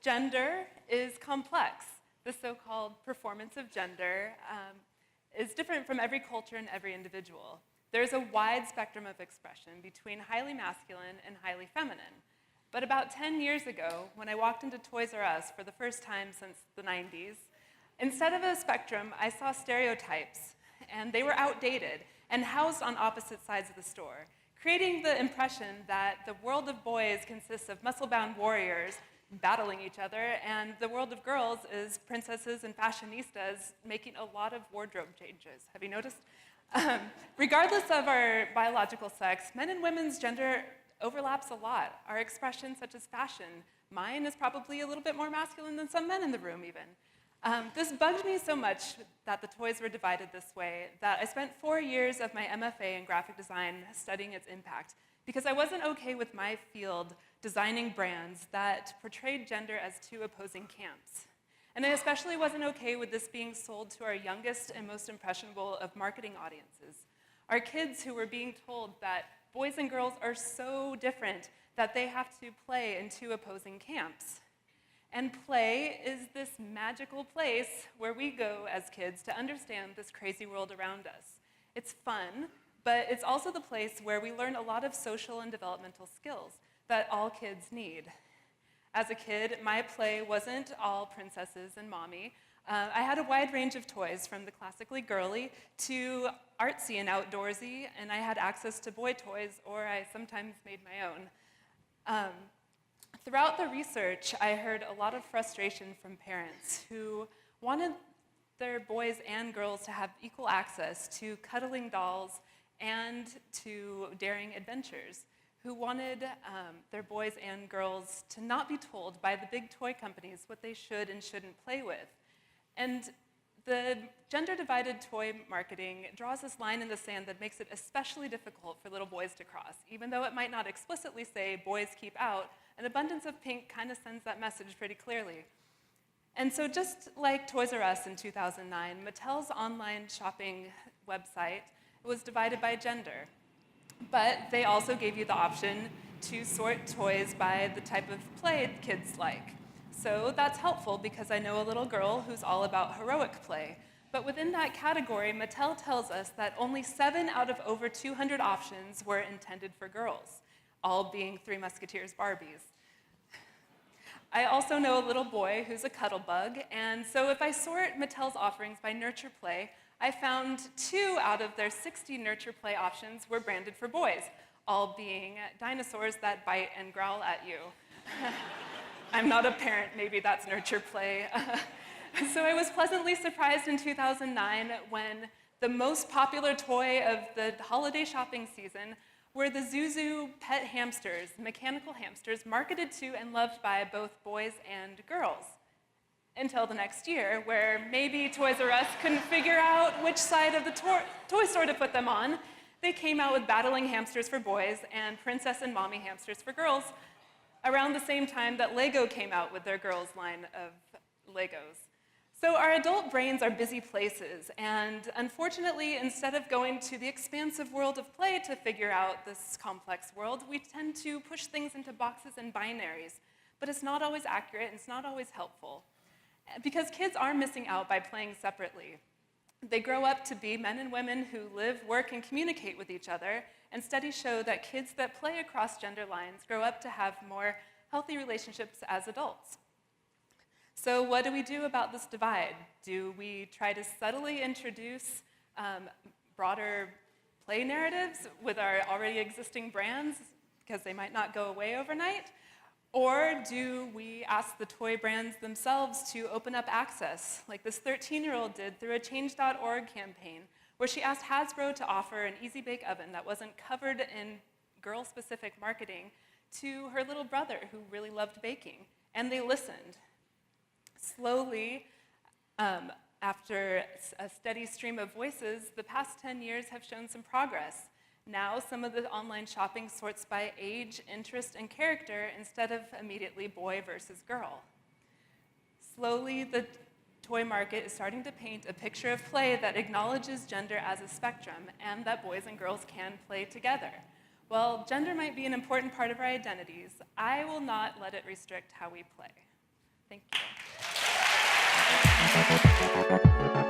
Gender is complex. The so-called performance of gender is different from every culture and every individual. There's a wide spectrum of expression between highly masculine and highly feminine. But about 10 years ago, when I walked into Toys R Us for the first time since the 90s, instead of a spectrum, I saw stereotypes, and they were outdated and housed on opposite sides of the store, creating the impression that the world of boys consists of muscle-bound warriors battling each other, and the world of girls is princesses and fashionistas making a lot of wardrobe changes. Have you noticed? Regardless of our biological sex, men and women's gender overlaps a lot. Our expressions, such as fashion, mine is probably a little bit more masculine than some men in the room even. This bugged me so much that the toys were divided this way that I spent 4 years of my MFA in graphic design studying its impact, because I wasn't okay with my field designing brands that portrayed gender as two opposing camps. And I especially wasn't okay with this being sold to our youngest and most impressionable of marketing audiences. Our kids who were being told that boys and girls are so different that they have to play in two opposing camps. And play is this magical place where we go as kids to understand this crazy world around us. It's fun, but it's also the place where we learn a lot of social and developmental skills that all kids need. As a kid, my play wasn't all princesses and mommy. I had a wide range of toys, from the classically girly to artsy and outdoorsy, and I had access to boy toys, or I sometimes made my own. Throughout the research, I heard a lot of frustration from parents who wanted their boys and girls to have equal access to cuddling dolls and to daring adventures, who wanted their boys and girls to not be told by the big toy companies what they should and shouldn't play with. And the gender-divided toy marketing draws this line in the sand that makes it especially difficult for little boys to cross. Even though it might not explicitly say, boys keep out, an abundance of pink kind of sends that message pretty clearly. And so just like Toys R Us in 2009, Mattel's online shopping website was divided by gender. But they also gave you the option to sort toys by the type of play kids like. So that's helpful because I know a little girl who's all about heroic play. But within that category, Mattel tells us that only 7 out of over 200 options were intended for girls, all being Three Musketeers Barbies. I also know a little boy who's a cuddle bug, and so if I sort Mattel's offerings by nurture play, I found 2 out of their 60 nurture play options were branded for boys, all being dinosaurs that bite and growl at you. I'm not a parent, maybe that's nurture play. So I was pleasantly surprised in 2009 when the most popular toy of the holiday shopping season were the Zuzu pet hamsters, mechanical hamsters marketed to and loved by both boys and girls. Until the next year, where maybe Toys R Us couldn't figure out which side of the toy store to put them on, they came out with battling hamsters for boys and princess and mommy hamsters for girls around the same time that Lego came out with their girls line of Legos. So our adult brains are busy places, and unfortunately, instead of going to the expansive world of play to figure out this complex world, we tend to push things into boxes and binaries. But it's not always accurate, and it's not always helpful. Because kids are missing out by playing separately. They grow up to be men and women who live, work, and communicate with each other, and studies show that kids that play across gender lines grow up to have more healthy relationships as adults. So what do we do about this divide? Do we try to subtly introduce broader play narratives with our already existing brands, because they might not go away overnight? Or do we ask the toy brands themselves to open up access, like this 13-year-old did through a Change.org campaign, where she asked Hasbro to offer an easy bake oven that wasn't covered in girl-specific marketing to her little brother who really loved baking, and they listened. Slowly, after a steady stream of voices, the past 10 years have shown some progress. Now, some of the online shopping sorts by age, interest, and character instead of immediately boy versus girl. Slowly, the toy market is starting to paint a picture of play that acknowledges gender as a spectrum and that boys and girls can play together. While gender might be an important part of our identities, I will not let it restrict how we play. Thank you.